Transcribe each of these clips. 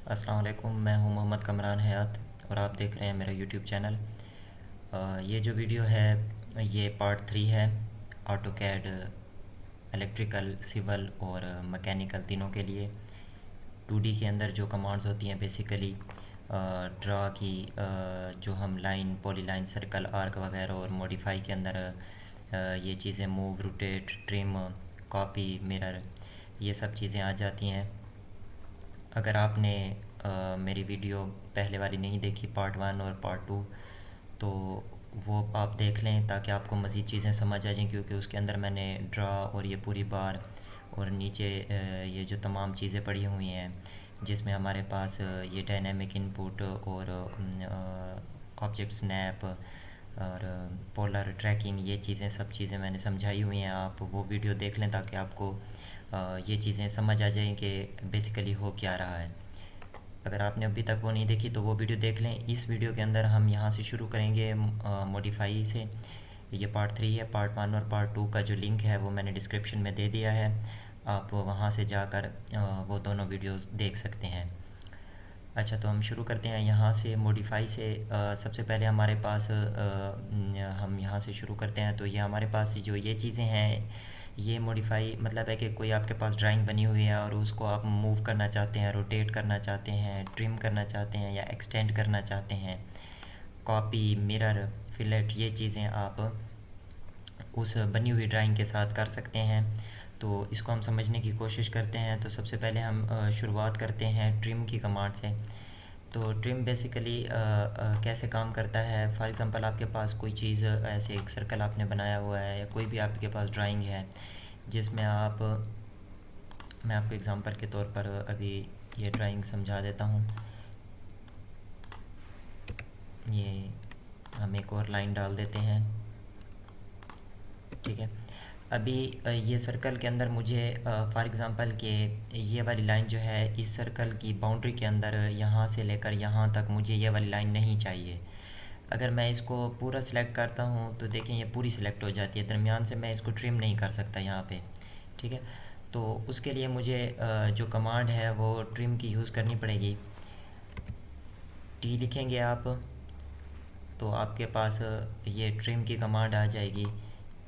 अस्सलाम वालेकुम। मैं हूं मोहम्मद कमरान हयात और आप देख रहे हैं मेरा यूट्यूब चैनल। ये जो वीडियो है ये पार्ट 3 है। ऑटो कैड इलेक्ट्रिकल, सिविल और मैकेनिकल तीनों के लिए 2D के अंदर जो कमांड्स होती हैं बेसिकली ड्रा की, जो हम लाइन, पॉलीलाइन, सर्कल, आर्क वगैरह, और मॉडिफाई के अंदर ये चीज़ें move, rotate, trim, copy, mirror, ये सब चीज़ें आ जाती हैं। अगर आपने मेरी वीडियो पहले वाली नहीं देखी, पार्ट 1 और पार्ट 2, तो वो आप देख लें ताकि आपको मज़ीद चीज़ें समझ आ जाएं, क्योंकि उसके अंदर मैंने ड्रा और ये पूरी बार और नीचे ये जो तमाम चीज़ें पड़ी हुई हैं जिसमें हमारे पास ये डायनेमिक इनपुट और ऑब्जेक्ट स्नैप और पोलर ट्रैकिंग, ये चीज़ें, सब चीज़ें मैंने समझाई हुई हैं। आप वो वीडियो देख लें ताकि आपको ये चीज़ें समझ आ जाएं कि बेसिकली हो क्या रहा है। अगर आपने अभी तक वो नहीं देखी तो वो वीडियो देख लें। इस वीडियो के अंदर हम यहाँ से शुरू करेंगे मॉडिफाई से। ये पार्ट 3 है। पार्ट 1 और पार्ट 2 का जो लिंक है वो मैंने डिस्क्रिप्शन में दे दिया है, आप वहाँ से जाकर वो दोनों वीडियोस देख सकते हैं। अच्छा, तो हम शुरू करते हैं यहाँ से मॉडिफाई से। सबसे पहले हमारे पास हम यहाँ से शुरू करते हैं। तो ये हमारे पास जो ये चीज़ें हैं, ये मॉडिफाई मतलब है कि कोई आपके पास ड्राइंग बनी हुई है और उसको आप मूव करना चाहते हैं, रोटेट करना चाहते हैं, ट्रिम करना चाहते हैं या एक्सटेंड करना चाहते हैं। कॉपी, मिरर, फिलेट, ये चीज़ें आप उस बनी हुई ड्राइंग के साथ कर सकते हैं। तो इसको हम समझने की कोशिश करते हैं। तो सबसे पहले हम शुरुआत करते हैं ट्रिम की कमांड से। तो ट्रिम बेसिकली कैसे काम करता है। फॉर एग्ज़ाम्पल आपके पास कोई चीज़, ऐसे एक सर्कल आपने बनाया हुआ है या कोई भी आपके पास ड्राइंग है जिसमें आप, मैं आपको एग्ज़ाम्पल के तौर पर अभी ये ड्राइंग समझा देता हूँ। ये हम एक और लाइन डाल देते हैं, ठीक है। अभी ये सर्कल के अंदर मुझे फॉर एग्ज़ाम्पल कि ये वाली लाइन जो है इस सर्कल की बाउंड्री के अंदर यहाँ से लेकर यहाँ तक मुझे ये वाली लाइन नहीं चाहिए। अगर मैं इसको पूरा सिलेक्ट करता हूँ तो देखें ये पूरी सिलेक्ट हो जाती है, दरमियान से मैं इसको ट्रिम नहीं कर सकता यहाँ पे, ठीक है। तो उसके लिए मुझे जो कमांड है वो ट्रिम की यूज़ करनी पड़ेगी। टी लिखेंगे आप तो आपके पास ये ट्रिम की कमांड आ जाएगी,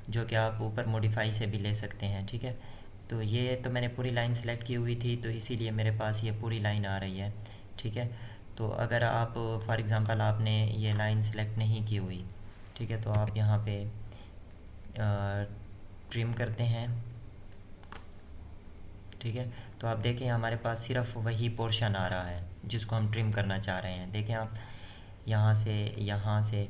जो कि आप ऊपर मॉडिफाई से भी ले सकते हैं, ठीक है। तो ये तो मैंने पूरी लाइन सेलेक्ट की हुई थी तो इसीलिए मेरे पास ये पूरी लाइन आ रही है, ठीक है। तो अगर आप फॉर एग्ज़ाम्पल आपने ये लाइन सेलेक्ट नहीं की हुई, ठीक है, तो आप यहाँ पे ट्रिम करते हैं, ठीक है। तो आप देखें हमारे पास सिर्फ वही पोर्शन आ रहा है जिसको हम ट्रिम करना चाह रहे हैं। देखें आप यहाँ से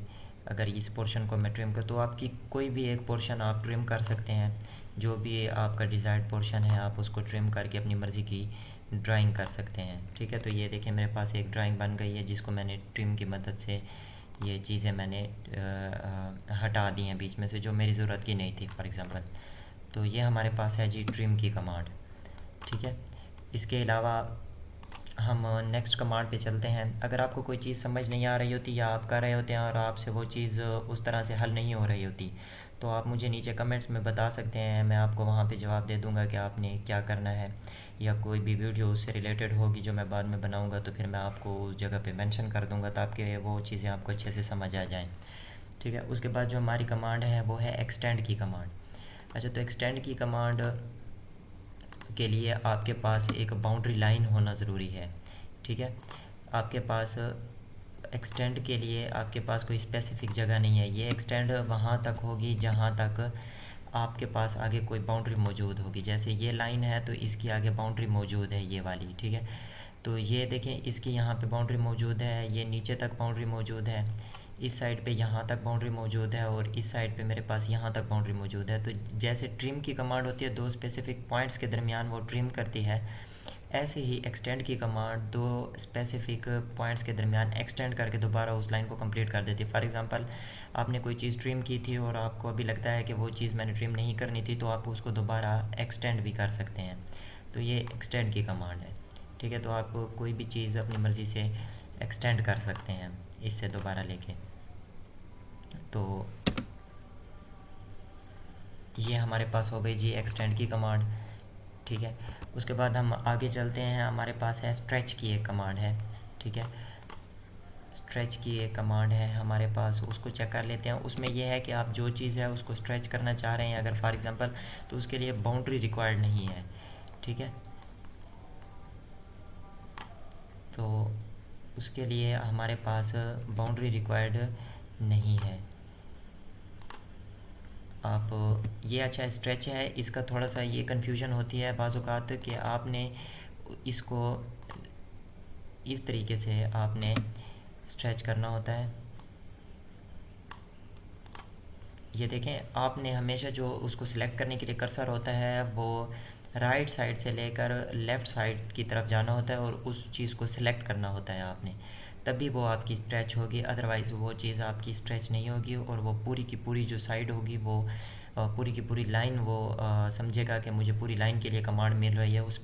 अगर इस पोर्शन को मैं ट्रिम कर, तो आपकी कोई भी एक पोर्शन आप ट्रिम कर सकते हैं। जो भी आपका डिज़ायर्ड पोर्शन है आप उसको ट्रिम करके अपनी मर्ज़ी की ड्राइंग कर सकते हैं, ठीक है। तो ये देखें मेरे पास एक ड्राइंग बन गई है जिसको मैंने ट्रिम की मदद से, ये चीज़ें मैंने हटा दी हैं बीच में से जो मेरी ज़रूरत की नहीं थी फॉर एग्ज़ाम्पल। तो ये हमारे पास है जी ट्रिम की कमांड, ठीक है। इसके अलावा हम नेक्स्ट कमांड पे चलते हैं। अगर आपको कोई चीज़ समझ नहीं आ रही होती या आप कर रहे होते हैं और आपसे वो चीज़ उस तरह से हल नहीं हो रही होती, तो आप मुझे नीचे कमेंट्स में बता सकते हैं, मैं आपको वहाँ पे जवाब दे दूँगा कि आपने क्या करना है। या कोई भी वीडियो उससे रिलेटेड होगी जो मैं बाद में बनाऊँगा तो फिर मैं आपको उस जगह पे मेंशन कर दूँगा ताकि वो चीज़ें आपको अच्छे से समझ आ जाएँ, ठीक है। उसके बाद जो हमारी कमांड है वो है एक्सटेंड की कमांड। अच्छा, तो एक्सटेंड की कमांड के लिए आपके पास एक बाउंड्री लाइन होना ज़रूरी है, ठीक है। आपके पास एक्सटेंड के लिए आपके पास कोई स्पेसिफिक जगह नहीं है। ये एक्सटेंड वहाँ तक होगी जहाँ तक आपके पास आगे कोई बाउंड्री मौजूद होगी। जैसे ये लाइन है तो इसकी आगे बाउंड्री मौजूद है, ये वाली, ठीक है। तो ये देखें इसकी यहाँ पे बाउंड्री मौजूद है, ये नीचे तक बाउंड्री मौजूद है, इस साइड पे यहाँ तक बाउंड्री मौजूद है और इस साइड पे मेरे पास यहाँ तक बाउंड्री मौजूद है। तो जैसे ट्रिम की कमांड होती है दो स्पेसिफिक पॉइंट्स के दरमियान वो ट्रिम करती है, ऐसे ही एक्सटेंड की कमांड दो स्पेसिफिक पॉइंट्स के दरमियान एक्सटेंड करके दोबारा उस लाइन को कंप्लीट कर देती है। फॉर एग्जांपल आपने कोई चीज़ ट्रिम की थी और आपको अभी लगता है कि वो चीज़ मैंने ट्रिम नहीं करनी थी, तो आप उसको दोबारा एक्सटेंड भी कर सकते हैं। तो ये एक्सटेंड की कमांड है, ठीक है। तो आप कोई भी चीज़ अपनी मर्ज़ी से एक्सटेंड कर सकते हैं इससे दोबारा लेके। तो ये हमारे पास हो गई जी एक्सटेंड की कमांड, ठीक है। उसके बाद हम आगे चलते हैं, हमारे पास है स्ट्रेच की एक कमांड है, ठीक है। स्ट्रेच की एक कमांड है हमारे पास, उसको चेक कर लेते हैं। उसमें यह है कि आप जो चीज़ है उसको स्ट्रेच करना चाह रहे हैं अगर फॉर एग्ज़ाम्पल, तो उसके लिए बाउंड्री रिक्वायर्ड नहीं है, ठीक है। तो उसके लिए हमारे पास बाउंड्री रिक्वायर्ड नहीं है। आप ये अच्छा स्ट्रेच है, इसका थोड़ा सा ये कन्फ्यूजन होती है बाज़ औक़ात कि आपने इसको इस तरीके से आपने स्ट्रेच करना होता है। ये देखें, आपने हमेशा जो उसको सिलेक्ट करने के लिए कर्सर होता है वो राइट साइड से लेकर लेफ़्ट साइड की तरफ जाना होता है और उस चीज़ को सिलेक्ट करना होता है आपने, तभी वो आपकी स्ट्रेच होगी। अदरवाइज़ वो चीज़ आपकी स्ट्रेच नहीं होगी और वो पूरी की पूरी जो साइड होगी वो पूरी की पूरी लाइन वो समझेगा कि मुझे पूरी लाइन के लिए कमांड मिल रही है, उस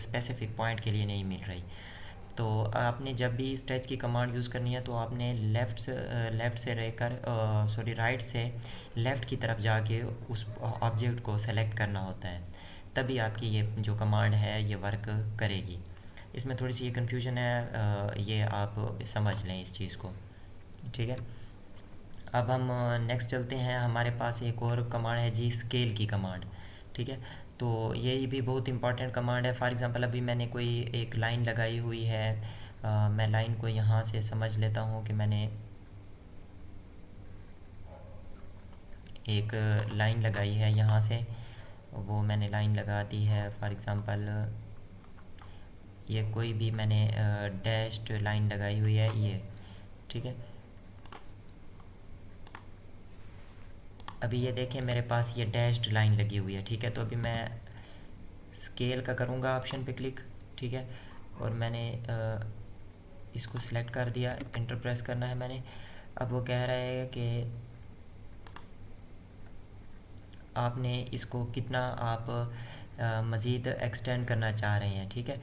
स्पेसिफिक पॉइंट के लिए नहीं मिल रही। तो आपने जब भी स्ट्रेच की कमांड यूज़ करनी है तो आपने लेफ़्ट से रहकर सॉरी राइट से लेफ़्ट की तरफ जाके उस ऑब्जेक्ट को सेलेक्ट करना होता है, तभी आपकी ये जो कमांड है ये वर्क करेगी। इसमें थोड़ी सी ये कन्फ्यूजन है, ये आप समझ लें इस चीज़ को, ठीक है। अब हम नेक्स्ट चलते हैं, हमारे पास एक और कमांड है जी, स्केल की कमांड, ठीक है। तो ये भी बहुत इंपॉर्टेंट कमांड है। फॉर एग्ज़ाम्पल अभी मैंने कोई एक लाइन लगाई हुई है, मैं लाइन को यहाँ से समझ लेता हूँ कि मैंने एक लाइन लगाई है यहाँ से, वो मैंने लाइन लगा दी है। फॉर एग्ज़ाम्पल ये कोई भी मैंने डैश्ड लाइन लगाई हुई है ये, ठीक है। अभी ये देखें मेरे पास ये डैश्ड लाइन लगी हुई है, ठीक है। तो अभी मैं स्केल का करूँगा ऑप्शन पे क्लिक, ठीक है, और मैंने इसको सिलेक्ट कर दिया, एंटर प्रेस करना है मैंने। अब वो कह रहा है कि आपने इसको कितना आप मज़ीद एक्सटेंड करना चाह रहे हैं, ठीक है।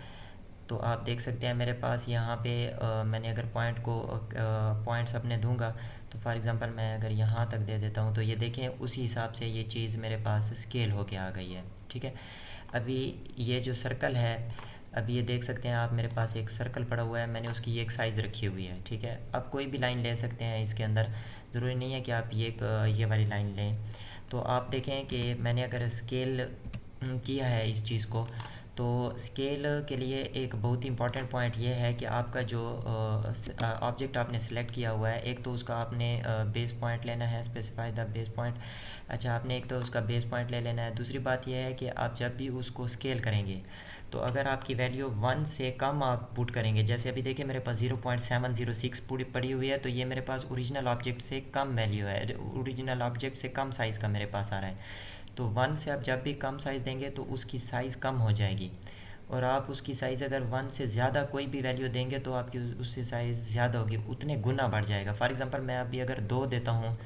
तो आप देख सकते हैं मेरे पास यहाँ पे मैंने अगर पॉइंट्स अपने दूंगा, तो फॉर एग्ज़ाम्पल मैं अगर यहाँ तक दे देता हूँ तो ये देखें उसी हिसाब से ये चीज़ मेरे पास स्केल होके आ गई है, ठीक है। अभी ये जो सर्कल है, अभी ये देख सकते हैं आप, मेरे पास एक सर्कल पड़ा हुआ है, मैंने उसकी एक साइज़ रखी हुई है, ठीक है। आप कोई भी लाइन ले सकते हैं इसके अंदर, ज़रूरी नहीं है कि आप ये वाली लाइन लें। तो आप देखें कि मैंने अगर स्केल किया है इस चीज़ को, तो स्केल के लिए एक बहुत ही इंपॉर्टेंट पॉइंट ये है कि आपका जो ऑब्जेक्ट आपने सेलेक्ट किया हुआ है, एक तो उसका आपने बेस पॉइंट लेना है, स्पेसिफाई द बेस पॉइंट। अच्छा, आपने एक तो उसका बेस पॉइंट ले लेना है। दूसरी बात यह है कि आप जब भी उसको स्केल करेंगे तो अगर आपकी वैल्यू 1 से कम आप पुट करेंगे, जैसे अभी देखिए मेरे पास 0.706 पूरी पड़ी हुई है, तो ये मेरे पास ओरिजिनल ऑब्जेक्ट से कम वैल्यू है, ओरिजिनल ऑब्जेक्ट से कम साइज़ का मेरे पास आ रहा है। तो 1 से आप जब भी कम साइज़ देंगे तो उसकी साइज़ कम हो जाएगी, और आप उसकी साइज़ अगर 1 से ज़्यादा कोई भी वैल्यू देंगे तो आपकी उससे साइज़ ज़्यादा होगी, उतने गुना बढ़ जाएगा। फॉर एग्ज़ाम्पल मैं अभी अगर 2 देता हूँ,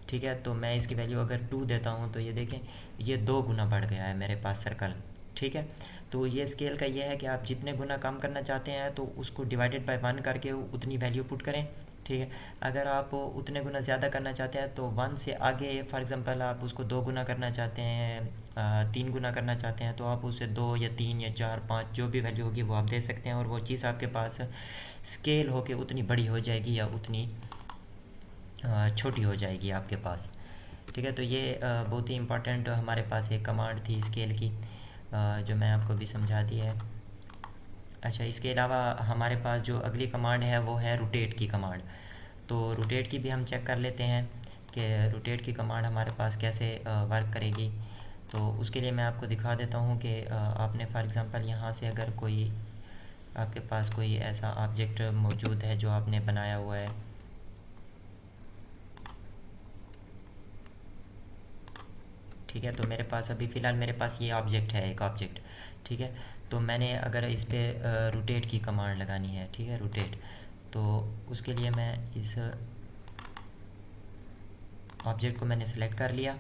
ठीक है, तो मैं इसकी वैल्यू अगर 2 देता हूँ तो ये देखें ये 2 गुना बढ़ गया है मेरे पास सर्कल, ठीक है। तो ये स्केल का ये है कि आप जितने गुना कम करना चाहते हैं तो उसको डिवाइडेड बाय 1 करके उतनी वैल्यू पुट करें, ठीक है। अगर आप उतने गुना ज़्यादा करना चाहते हैं तो 1 से आगे, फॉर एग्ज़ाम्पल आप उसको 2 गुना करना चाहते हैं, 3 गुना करना चाहते हैं, तो आप उसे 2 या 3 या 4 5 जो भी वैल्यू होगी वो आप दे सकते हैं, और वो चीज़ आपके पास स्केल होके उतनी बड़ी हो जाएगी या उतनी छोटी हो जाएगी आपके पास, ठीक है। तो ये बहुत ही इम्पोर्टेंट हमारे पास एक कमांड थी स्केल की, जो मैं आपको भी समझा दी है। अच्छा, इसके अलावा हमारे पास जो अगली कमांड है वो है रोटेट की कमांड। तो रोटेट की भी हम चेक कर लेते हैं कि रोटेट की कमांड हमारे पास कैसे वर्क करेगी। तो उसके लिए मैं आपको दिखा देता हूँ कि आपने फॉर एग्ज़ाम्पल यहाँ से अगर कोई आपके पास कोई ऐसा ऑब्जेक्ट मौजूद है जो आपने बनाया हुआ है, ठीक है। तो मेरे पास अभी फ़िलहाल मेरे पास ये ऑब्जेक्ट है, एक ऑब्जेक्ट, ठीक है। तो मैंने अगर इस पर रोटेट की कमांड लगानी है, ठीक है, रोटेट, तो उसके लिए मैं इस ऑब्जेक्ट को मैंने सेलेक्ट कर लिया,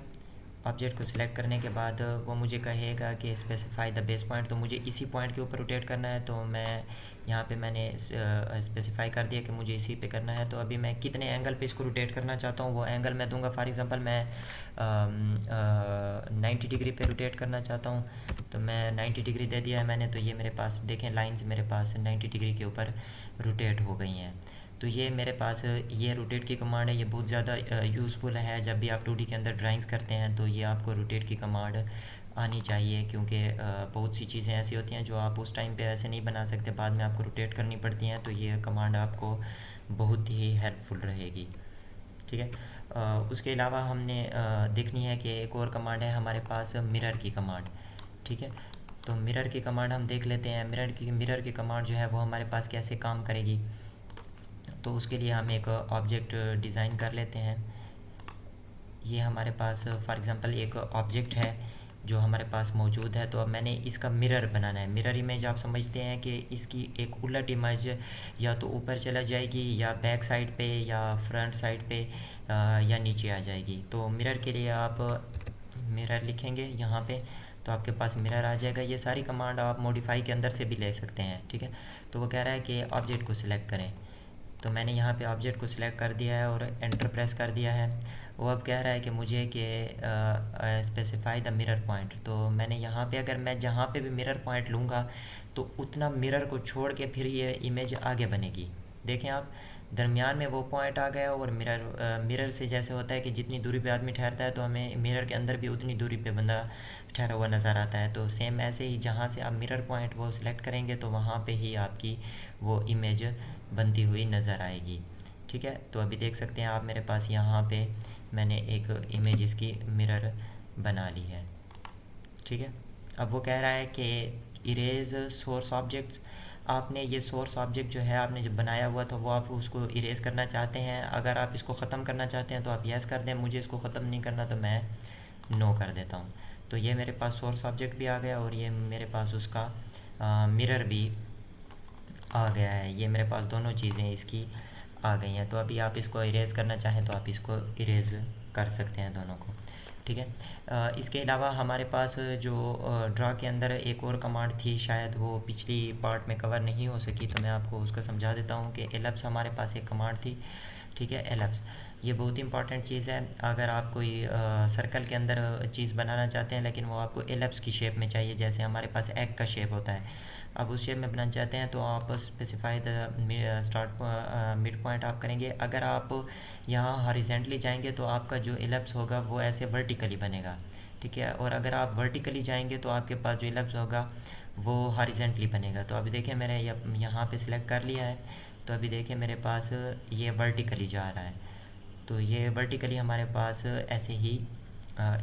ऑब्जेक्ट को सिलेक्ट करने के बाद वो मुझे कहेगा कि स्पेसिफाई द बेस पॉइंट, तो मुझे इसी पॉइंट के ऊपर रोटेट करना है। तो मैं यहाँ पे मैंने स्पेसिफाई कर दिया कि मुझे इसी पे करना है। तो अभी मैं कितने एंगल पे इसको रोटेट करना चाहता हूँ वो एंगल मैं दूंगा। फॉर एग्जांपल मैं 90 डिग्री पे रोटेट करना चाहता हूँ, तो मैं 90 डिग्री दे दिया है मैंने। तो ये मेरे पास देखें लाइंस मेरे पास 90 डिग्री के ऊपर रोटेट हो गई हैं। तो ये मेरे पास ये रोटेट की कमांड है, ये बहुत ज़्यादा यूज़फुल है। जब भी आप 2D के अंदर ड्राइंग्स करते हैं तो ये आपको रोटेट की कमांड आनी चाहिए, क्योंकि बहुत सी चीज़ें ऐसी होती हैं जो आप उस टाइम पे ऐसे नहीं बना सकते, बाद में आपको रोटेट करनी पड़ती हैं। तो ये कमांड आपको बहुत ही हेल्पफुल रहेगी, ठीक है। उसके अलावा हमने देखनी है कि एक और कमांड है हमारे पास, मिरर की कमांड, ठीक है। तो मिरर की कमांड हम देख लेते हैं। मिरर की कमांड जो है वो हमारे पास कैसे काम करेगी। तो उसके लिए हम एक ऑब्जेक्ट डिज़ाइन कर लेते हैं। ये हमारे पास फॉर एग्ज़ाम्पल एक ऑब्जेक्ट है जो हमारे पास मौजूद है। तो अब मैंने इसका मिरर बनाना है। मिरर इमेज आप समझते हैं कि इसकी एक उलट इमेज या तो ऊपर चला जाएगी या बैक साइड पे या फ्रंट साइड पे या नीचे आ जाएगी। तो मिरर के लिए आप मिरर लिखेंगे यहाँ पे, तो आपके पास मिरर आ जाएगा। ये सारी कमांड आप मॉडिफाई के अंदर से भी ले सकते हैं, ठीक है। तो वो कह रहा है कि ऑब्जेक्ट को सिलेक्ट करें, तो मैंने यहाँ पे ऑब्जेक्ट को सिलेक्ट कर दिया है और एंटर प्रेस कर दिया है। वो अब कह रहा है कि मुझे कि स्पेसिफाई द मिरर पॉइंट। तो मैंने यहाँ पे अगर मैं जहाँ पे भी मिरर पॉइंट लूँगा तो उतना मिरर को छोड़ के फिर ये इमेज आगे बनेगी। देखें आप, दरमियान में वो पॉइंट आ गया और मिरर से जैसे होता है कि जितनी दूरी पे आदमी ठहरता है तो हमें मिरर के अंदर भी उतनी दूरी पे बंदा ठहरा हुआ नज़र आता है। तो सेम ऐसे ही जहाँ से आप मिरर पॉइंट वो सिलेक्ट करेंगे तो वहाँ पे ही आपकी वो इमेज बनती हुई नज़र आएगी, ठीक है। तो अभी देख सकते हैं आप मेरे पास यहाँ पे मैंने एक इमेज इसकी मिरर बना ली है, ठीक है। अब वो कह रहा है कि इरेज सोर्स ऑब्जेक्ट्स। आपने ये सोर्स ऑब्जेक्ट जो है आपने जब बनाया हुआ था वो आप उसको इरेज करना चाहते हैं। अगर आप इसको ख़त्म करना चाहते हैं तो आप यस कर दें, मुझे इसको ख़त्म नहीं करना तो मैं नो कर देता हूँ। तो ये मेरे पास सोर्स ऑब्जेक्ट भी आ गया और ये मेरे पास उसका मिरर भी आ गया है। ये मेरे पास दोनों चीज़ें इसकी आ गई हैं। तो अभी आप इसको इरेज़ करना चाहें तो आप इसको इरेज़ कर सकते हैं दोनों को, ठीक है। इसके अलावा हमारे पास जो ड्रा के अंदर एक और कमांड थी, शायद वो पिछली पार्ट में कवर नहीं हो सकी, तो मैं आपको उसका समझा देता हूँ कि एलिप्स हमारे पास एक कमांड थी, ठीक है। एलिप्स ये बहुत इंपॉर्टेंट चीज़ है। अगर आप कोई सर्कल के अंदर चीज़ बनाना चाहते हैं लेकिन वो आपको एलिप्स की शेप में चाहिए, जैसे हमारे पास एग का शेप होता है, आप उस शेप में बनाना चाहते हैं तो आप specify the start mid point आप करेंगे। अगर आप यहाँ हॉरिजेंटली जाएंगे तो आपका जो एलिप्स होगा वो ऐसे वर्टिकली बनेगा, ठीक है। और अगर आप वर्टिकली जाएंगे तो आपके पास जो एलिप्स होगा वो हॉरिजेंटली बनेगा। तो अभी देखिए मैंने यहाँ पे सिलेक्ट कर लिया है, तो अभी देखिए मेरे पास ये वर्टिकली जा रहा है। तो ये वर्टिकली हमारे पास ऐसे ही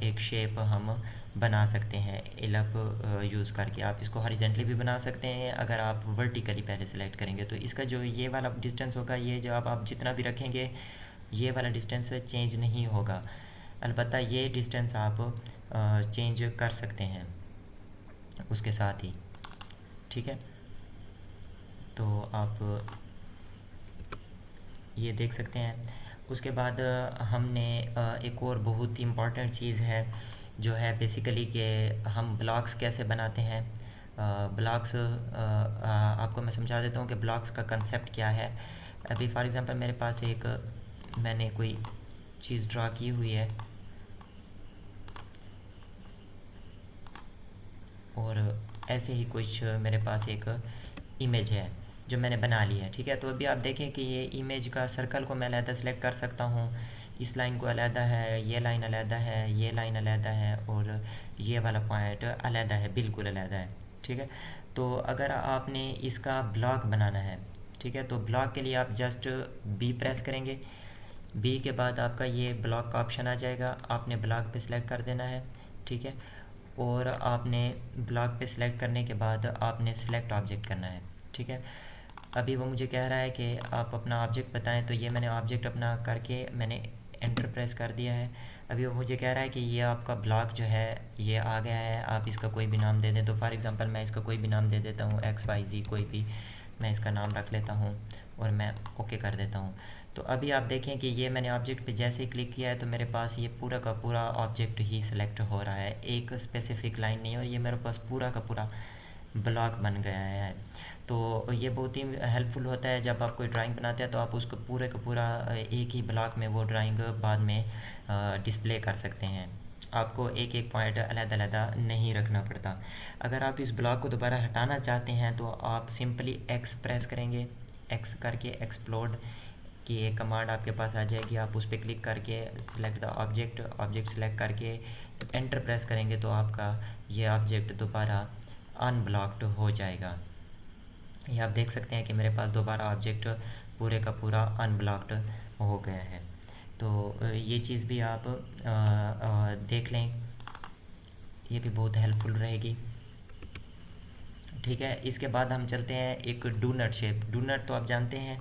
एक शेप हम बना सकते हैं एलप यूज़ करके। आप इसको हॉरिजेंटली भी बना सकते हैं अगर आप वर्टिकली पहले सेलेक्ट करेंगे। तो इसका जो ये वाला डिस्टेंस होगा, ये जो आप जितना भी रखेंगे ये वाला डिस्टेंस चेंज नहीं होगा, अलबत्ता ये डिस्टेंस आप चेंज कर सकते हैं उसके साथ ही, ठीक है। तो आप ये देख सकते हैं। उसके बाद हमने एक और बहुत ही इम्पॉर्टेंट चीज़ है जो है बेसिकली कि हम ब्लॉक्स कैसे बनाते हैं। ब्लॉक्स आपको मैं समझा देता हूँ कि ब्लॉक्स का कंसेप्ट क्या है। अभी फॉर एग्ज़ाम्पल मेरे पास एक मैंने कोई चीज़ ड्रा की हुई है और ऐसे ही कुछ मेरे पास एक इमेज है जो मैंने बना ली है, ठीक है। तो अभी आप देखें कि ये इमेज का सर्कल को मैं अलहदा सेलेक्ट कर सकता हूँ, इस लाइन को अलहदा है, ये लाइन अलहदा है, ये लाइन अलहदा है और ये वाला पॉइंट अलहदा है, बिल्कुल अलहदा है, ठीक है। तो अगर आपने इसका ब्लॉक बनाना है, ठीक है, तो ब्लॉक के लिए आप जस्ट बी प्रेस करेंगे। बी के बाद आपका ये ब्लॉक का ऑप्शन आ जाएगा, आपने ब्लॉक पे सिलेक्ट कर देना है, ठीक है। और आपने ब्लॉक पे सिलेक्ट करने के बाद आपने सिलेक्ट ऑब्जेक्ट करना है, ठीक है। अभी वो मुझे कह रहा है कि आप अपना ऑब्जेक्ट बताएं, तो ये मैंने ऑब्जेक्ट अपना करके मैंने एंटर प्रेस कर दिया है। अभी वो मुझे कह रहा है कि ये आपका ब्लॉक जो है ये आ गया है, आप इसका कोई भी नाम दे दें। तो फॉर एग्ज़ाम्पल मैं इसका कोई भी नाम दे देता हूँ, XYZ कोई भी मैं इसका नाम रख लेता हूँ और मैं ओके कर देता हूँ। तो अभी आप देखें कि ये मैंने ऑब्जेक्ट पे जैसे ही क्लिक किया है तो मेरे पास ये पूरा का पूरा ऑब्जेक्ट ही सिलेक्ट हो रहा है, एक स्पेसिफिक लाइन नहीं, और ये मेरे पास पूरा का पूरा ब्लॉक बन गया है। तो ये बहुत ही हेल्पफुल होता है जब आप कोई ड्राइंग बनाते हैं तो आप उसको पूरे का पूरा एक ही ब्लॉक में वो ड्राइंग बाद में डिस्प्ले कर सकते हैं, आपको एक एक पॉइंट अलग-अलग नहीं रखना पड़ता। अगर आप इस ब्लॉक को दोबारा हटाना चाहते हैं तो आप सिंपली एक्स प्रेस करेंगे, एक्स करके एक्सप्लोड की एक कमांड आपके पास आ जाएगी, आप उस पर क्लिक करके select the object, object select करके एंटर प्रेस करेंगे तो आपका ये ऑब्जेक्ट दोबारा अनब्लॉक्ड हो जाएगा। ये आप देख सकते हैं कि मेरे पास दोबारा ऑब्जेक्ट पूरे का पूरा अनब्लॉक्ड हो गया है। तो ये चीज़ भी आप देख लें, ये भी बहुत हेल्पफुल रहेगी। ठीक है, इसके बाद हम चलते हैं एक डू नट शेप। डू नट तो आप जानते हैं,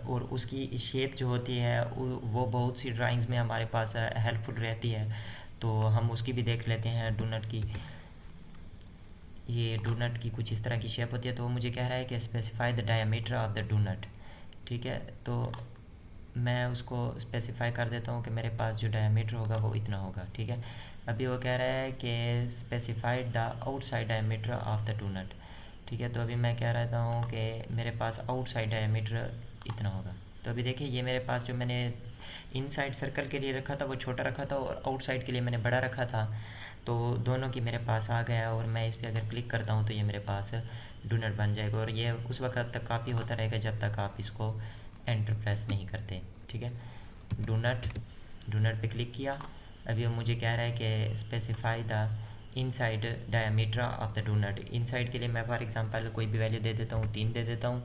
और उसकी शेप जो होती है वो बहुत सी ड्राइंग्स में हमारे पास हेल्पफुल रहती है, तो हम उसकी भी देख लेते हैं। डू नट की, ये डू नट की कुछ इस तरह की शेप होती है। तो वो मुझे कह रहा है कि specify the diameter of the do नट। ठीक है, तो मैं उसको स्पेसिफाई कर देता हूँ कि मेरे पास जो डायमीटर होगा वो इतना होगा। ठीक है, अभी वो कह रहा है कि specified the outside diameter of the do नट। ठीक है, तो अभी मैं कह रहता हूँ कि मेरे पास आउटसाइड डायमीटर इतना होगा। तो अभी देखिए ये मेरे पास जो मैंने इनसाइड सर्कल के लिए रखा था वो छोटा रखा था, और आउटसाइड के लिए मैंने बड़ा रखा था, तो दोनों की मेरे पास आ गया। और मैं इस पर अगर क्लिक करता हूँ तो ये मेरे पास डू नट बन जाएगा, और ये उस वक्त तक काफ़ी होता रहेगा जब तक आप इसको एंटर प्रेस नहीं करते। ठीक है, डू नट, डू नट पे क्लिक किया। अभी वो मुझे कह रहा है कि specify the inside diameter of the do nut. Inside के लिए मैं फॉर एग्जांपल कोई भी वैल्यू दे देता हूँ, 3 दे देता हूँ।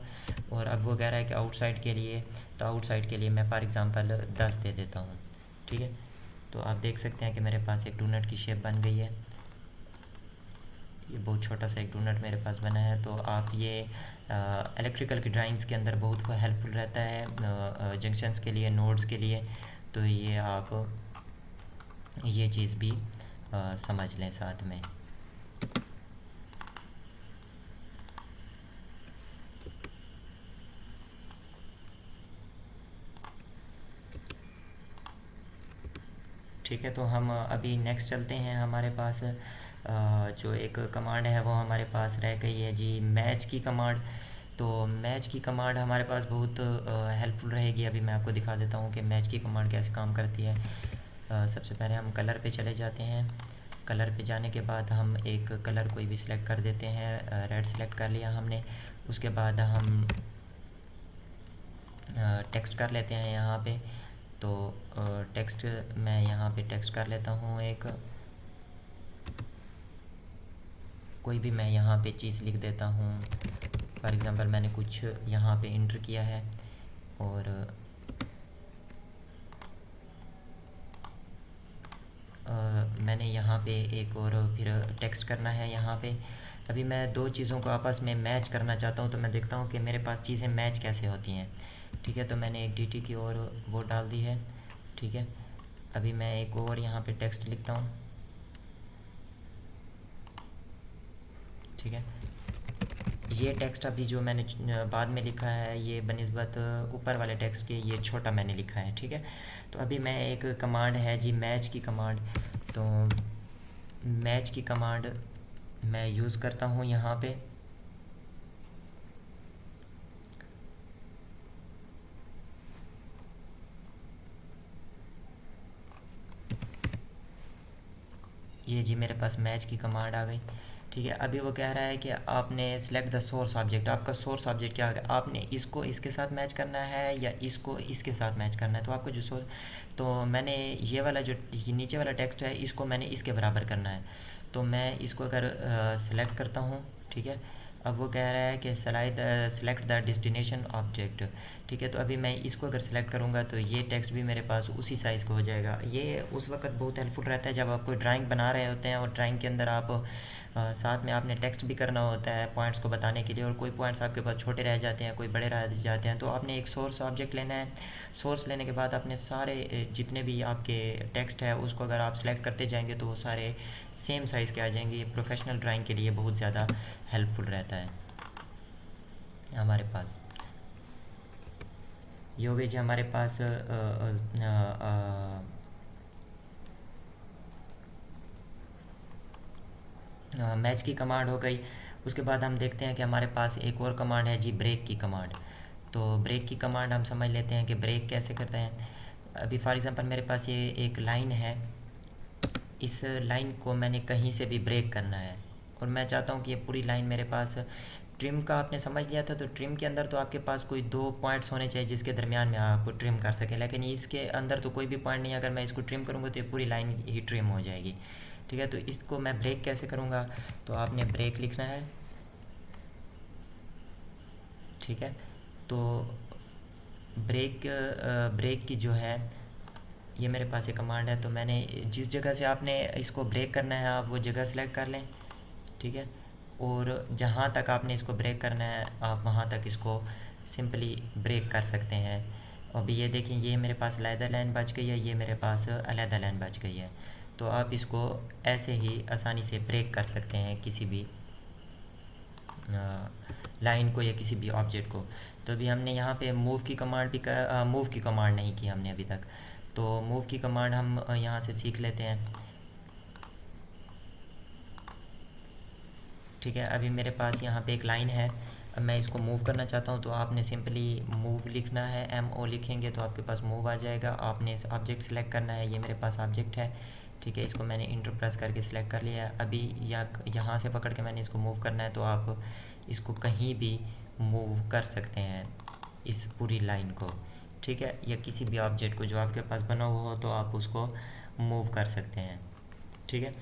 और अब वो कह रहा है कि आउटसाइड के लिए, तो आउटसाइड के लिए मैं फॉर एग्जांपल 10 दे देता हूँ। ठीक है, तो आप देख सकते हैं कि मेरे पास एक डू नट की शेप बन गई है। ये बहुत छोटा सा एक डू नट मेरे पास बना है। तो आप ये इलेक्ट्रिकल की ड्राइंग्स के अंदर बहुत हेल्पफुल रहता है, जंक्शंस के लिए, नोड्स के लिए। तो ये आप ये चीज़ भी समझ लें साथ में। ठीक है, तो हम अभी नेक्स्ट चलते हैं। हमारे पास जो एक कमांड है वो हमारे पास रह गई है जी, मैच की कमांड। तो मैच की कमांड हमारे पास बहुत हेल्पफुल रहेगी। अभी मैं आपको दिखा देता हूँ कि मैच की कमांड कैसे काम करती है। सबसे पहले हम कलर पे चले जाते हैं। कलर पे जाने के बाद हम एक कलर कोई भी सिलेक्ट कर देते हैं। रेड सिलेक्ट कर लिया हमने। उसके बाद हम टेक्स्ट कर लेते हैं यहाँ पे। तो टेक्स्ट मैं यहाँ पे टेक्स्ट कर लेता हूँ, एक कोई भी मैं यहाँ पे चीज़ लिख देता हूँ। फॉर एग्ज़ाम्पल मैंने कुछ यहाँ पे इंटर किया है, और मैंने यहाँ पे एक और फिर टेक्स्ट करना है यहाँ पे। अभी मैं दो चीज़ों को आपस में मैच करना चाहता हूँ, तो मैं देखता हूँ कि मेरे पास चीज़ें मैच कैसे होती हैं। ठीक है, तो मैंने एक dt की और वो डाल दी है। ठीक है, अभी मैं एक और यहाँ पे टेक्स्ट लिखता हूँ। ठीक है, ये टेक्स्ट अभी जो मैंने बाद में लिखा है ये बनिस्बत ऊपर वाले टेक्स्ट के ये छोटा मैंने लिखा है। ठीक है, तो अभी मैं एक कमांड है जी मैच की कमांड। तो मैच की कमांड मैं यूज़ करता हूँ यहाँ पे। ये जी मेरे पास मैच की कमांड आ गई। ठीक है, अभी वो कह रहा है कि आपने सिलेक्ट द सोर्स ऑब्जेक्ट। आपका सोर्स ऑब्जेक्ट क्या है, आपने इसको इसके साथ मैच करना है या इसको इसके साथ मैच करना है। तो आपको जो सोर्स, तो मैंने ये वाला जो ये नीचे वाला टेक्स्ट है इसको मैंने इसके बराबर करना है। तो मैं इसको अगर सेलेक्ट करता हूँ, ठीक है, अब वो कह रहा है कि सेलेक्ट द डेस्टिनेशन ऑब्जेक्ट। ठीक है, तो अभी मैं इसको अगर सेलेक्ट करूँगा तो ये टेक्स्ट भी मेरे पास उसी साइज़ का हो जाएगा। ये उस वक्त बहुत हेल्पफुल रहता है जब आप कोई ड्राइंग बना रहे होते हैं और ड्राइंग के अंदर आप साथ में आपने टेक्स्ट भी करना होता है पॉइंट्स को बताने के लिए, और कोई पॉइंट्स आपके पास छोटे रह जाते हैं, कोई बड़े रह जाते हैं। तो आपने एक सोर्स ऑब्जेक्ट लेना है। सोर्स लेने के बाद अपने सारे जितने भी आपके टेक्स्ट है उसको अगर आप सेलेक्ट करते जाएंगे तो वो सारे सेम साइज़ के आ जाएंगे। ये प्रोफेशनल ड्राइंग के लिए बहुत ज़्यादा हेल्पफुल रहता है हमारे पास। ये हो गई जी हमारे पास मैच की कमांड हो गई। उसके बाद हम देखते हैं कि हमारे पास एक और कमांड है जी, ब्रेक की कमांड। तो ब्रेक की कमांड हम समझ लेते हैं कि ब्रेक कैसे करते हैं। अभी फॉर एग्ज़ाम्पल मेरे पास ये एक लाइन है, इस लाइन को मैंने कहीं से भी ब्रेक करना है और मैं चाहता हूँ कि ये पूरी लाइन मेरे पास, ट्रिम का आपने समझ लिया था, तो ट्रिम के अंदर तो आपके पास कोई 2 पॉइंट्स होने चाहिए जिसके दरमियान में आपको ट्रिम कर सके, लेकिन इसके अंदर तो कोई भी पॉइंट नहीं है। अगर मैं इसको ट्रिम करूँगा तो ये पूरी लाइन ही ट्रिम हो जाएगी। ठीक है, तो इसको मैं ब्रेक कैसे करूँगा, तो आपने ब्रेक लिखना है। ठीक है, तो ब्रेक की जो है, ये मेरे पास एक कमांड है। तो मैंने जिस जगह से आपने इसको ब्रेक करना है आप वो जगह सेलेक्ट कर लें। ठीक है, और जहाँ तक आपने इसको ब्रेक करना है आप वहाँ तक इसको सिंपली ब्रेक कर सकते हैं। अभी ये देखें, ये मेरे पास अलहदा लाइन बच गई है, ये मेरे पास अलहदा लाइन बच गई है। तो आप इसको ऐसे ही आसानी से ब्रेक कर सकते हैं किसी भी लाइन को या किसी भी ऑब्जेक्ट को। तो अभी हमने यहाँ पे मूव की कमांड भी मूव की कमांड नहीं की हमने अभी तक, तो मूव की कमांड हम यहाँ से सीख लेते हैं। ठीक है, अभी मेरे पास यहाँ पे एक लाइन है, अब मैं इसको मूव करना चाहता हूँ, तो आपने सिंपली मूव लिखना है, MO लिखेंगे तो आपके पास मूव आ जाएगा। आपने इस ऑब्जेक्ट सेलेक्ट करना है, ये मेरे पास ऑब्जेक्ट है। ठीक है, इसको मैंने इंटर प्रेस करके सिलेक्ट कर लिया है। अभी यहाँ से पकड़ के मैंने इसको मूव करना है, तो आप इसको कहीं भी मूव कर सकते हैं, इस पूरी लाइन को। ठीक है, या किसी भी ऑब्जेक्ट को जो आपके पास बना हुआ हो तो आप उसको मूव कर सकते हैं। ठीक है,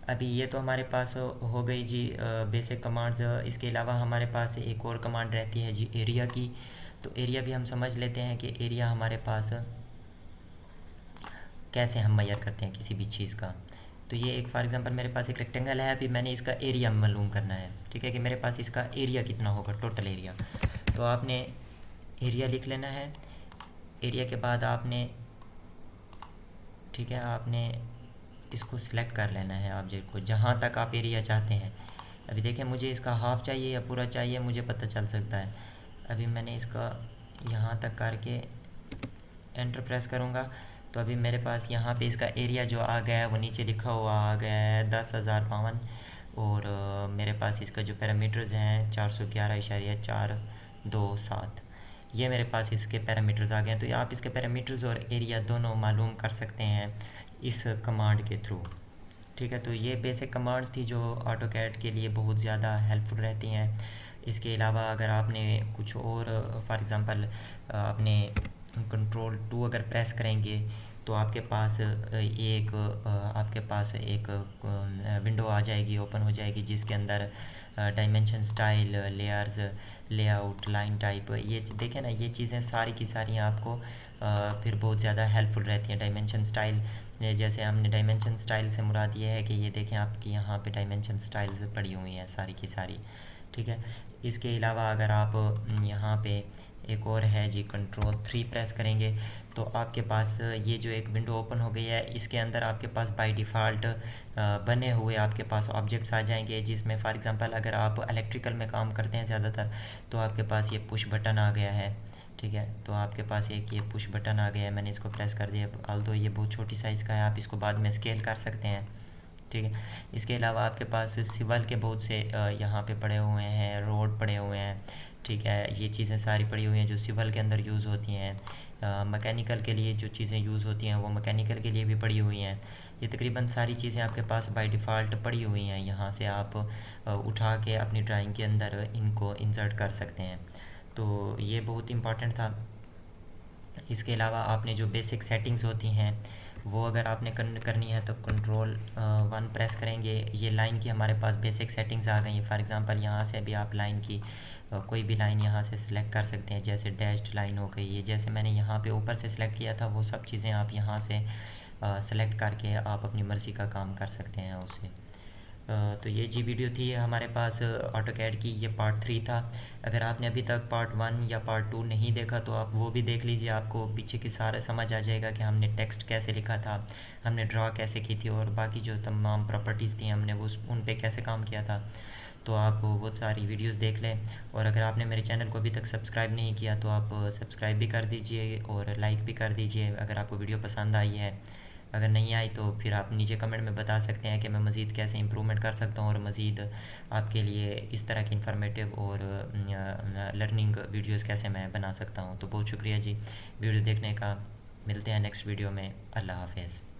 अभी ये तो हमारे पास हो गई जी बेसिक कमांड्स। इसके अलावा हमारे पास एक और कमांड रहती है जी, एरिया की। तो एरिया भी हम समझ लेते हैं कि एरिया हमारे पास कैसे हम मेजर करते हैं किसी भी चीज़ का। तो ये एक फॉर एग्जांपल मेरे पास एक रेक्टेंगल है, अभी मैंने इसका एरिया मालूम करना है। ठीक है, कि मेरे पास इसका एरिया कितना होगा, टोटल एरिया। तो आपने एरिया लिख लेना है। एरिया के बाद आपने, ठीक है, आपने इसको सिलेक्ट कर लेना है ऑब्जेक्ट को, जहाँ तक आप एरिया चाहते हैं। अभी देखें, मुझे इसका हाफ़ चाहिए या पूरा चाहिए, मुझे पता चल सकता है। अभी मैंने इसका यहाँ तक करके एंटर प्रेस करूँगा, तो अभी मेरे पास यहाँ पे इसका एरिया जो आ गया है वो नीचे लिखा हुआ आ गया है 10,052। और मेरे पास इसका जो पैरामीटर्स हैं 411.427, ये मेरे पास इसके पैरामीटर्स आ गए हैं। तो ये आप इसके पैरामीटर्स और एरिया दोनों मालूम कर सकते हैं इस कमांड के थ्रू। ठीक है, तो ये बेसिक कमांड्स थी जो ऑटोकैड के लिए बहुत ज़्यादा हेल्पफुल रहती हैं। इसके अलावा अगर आपने कुछ और फॉर एग्ज़ाम्पल आपने कंट्रोल 2 अगर प्रेस करेंगे तो आपके पास एक विंडो आ जाएगी, ओपन हो जाएगी, जिसके अंदर dimension, style, layers, layout, line type, ये देखें ना, ये चीज़ें सारी की सारी आपको फिर बहुत ज़्यादा हेल्पफुल रहती हैं। डायमेंशन स्टाइल, जैसे हमने डायमेंशन स्टाइल से मुराद ये है कि ये देखें आपकी यहाँ पे डायमेंशन स्टाइल्स पड़ी हुई हैं सारी की सारी। ठीक है, इसके अलावा अगर आप यहाँ पे एक और है जी, कंट्रोल 3 प्रेस करेंगे तो आपके पास ये जो एक विंडो ओपन हो गई है, इसके अंदर आपके पास बाय डिफ़ॉल्ट बने हुए आपके पास ऑब्जेक्ट्स आ जाएंगे, जिसमें फॉर एग्जांपल अगर आप इलेक्ट्रिकल में काम करते हैं ज़्यादातर, तो आपके पास ये पुश बटन आ गया है। ठीक है, तो आपके पास एक ये पुश बटन आ गया है, मैंने इसको प्रेस कर दिया। ऑल्दो ये बहुत छोटी साइज़ का है, आप इसको बाद में स्केल कर सकते हैं। ठीक है, इसके अलावा आपके पास सिवल के बहुत से यहाँ पे पड़े हुए हैं, रोड पड़े हुए हैं। ठीक है, ये चीज़ें सारी पड़ी हुई हैं जो सिवल के अंदर यूज़ होती हैं। मैकेनिकल के लिए जो चीज़ें यूज़ होती हैं वो मैकेनिकल के लिए भी पड़ी हुई हैं। ये तकरीबन सारी चीज़ें आपके पास बाय डिफ़ॉल्ट पड़ी हुई हैं, यहाँ से आप उठा के अपनी ड्राइंग के अंदर इनको इंसर्ट कर सकते हैं। तो ये बहुत इम्पॉर्टेंट था। इसके अलावा आपने जो बेसिक सेटिंग्स होती हैं वो अगर आपने करनी है तो कंट्रोल 1 प्रेस करेंगे। ये लाइन की हमारे पास बेसिक सेटिंग्स आ गई हैं। फॉर एग्जांपल यहाँ से भी आप लाइन की कोई भी लाइन यहाँ से सिलेक्ट कर सकते हैं, जैसे डैश्ड लाइन हो गई है, जैसे मैंने यहाँ पे ऊपर से सिलेक्ट किया था वो सब चीज़ें आप यहाँ से सेलेक्ट करके आप अपनी मर्ज़ी का काम कर सकते हैं उससे। तो ये जी वीडियो थी हमारे पास ऑटोकैड की, ये पार्ट 3 था। अगर आपने अभी तक पार्ट 1 या पार्ट 2 नहीं देखा तो आप वो भी देख लीजिए, आपको पीछे की सारा समझ आ जाएगा कि हमने टेक्स्ट कैसे लिखा था, हमने ड्रा कैसे की थी और बाकी जो तमाम प्रॉपर्टीज़ थी हमने वो उन पे कैसे काम किया था। तो आप वो सारी वीडियोस देख लें। और अगर आपने मेरे चैनल को अभी तक सब्सक्राइब नहीं किया तो आप सब्सक्राइब भी कर दीजिए और लाइक भी कर दीजिए अगर आपको वीडियो पसंद आई है। अगर नहीं आई तो फिर आप नीचे कमेंट में बता सकते हैं कि मैं मज़ीद कैसे इम्प्रूवमेंट कर सकता हूँ और मज़ीद आपके लिए इस तरह की इन्फॉर्मेटिव और लर्निंग वीडियोस कैसे मैं बना सकता हूँ। तो बहुत शुक्रिया जी वीडियो देखने का। मिलते हैं नेक्स्ट वीडियो में। अल्लाह हाफ़िज़।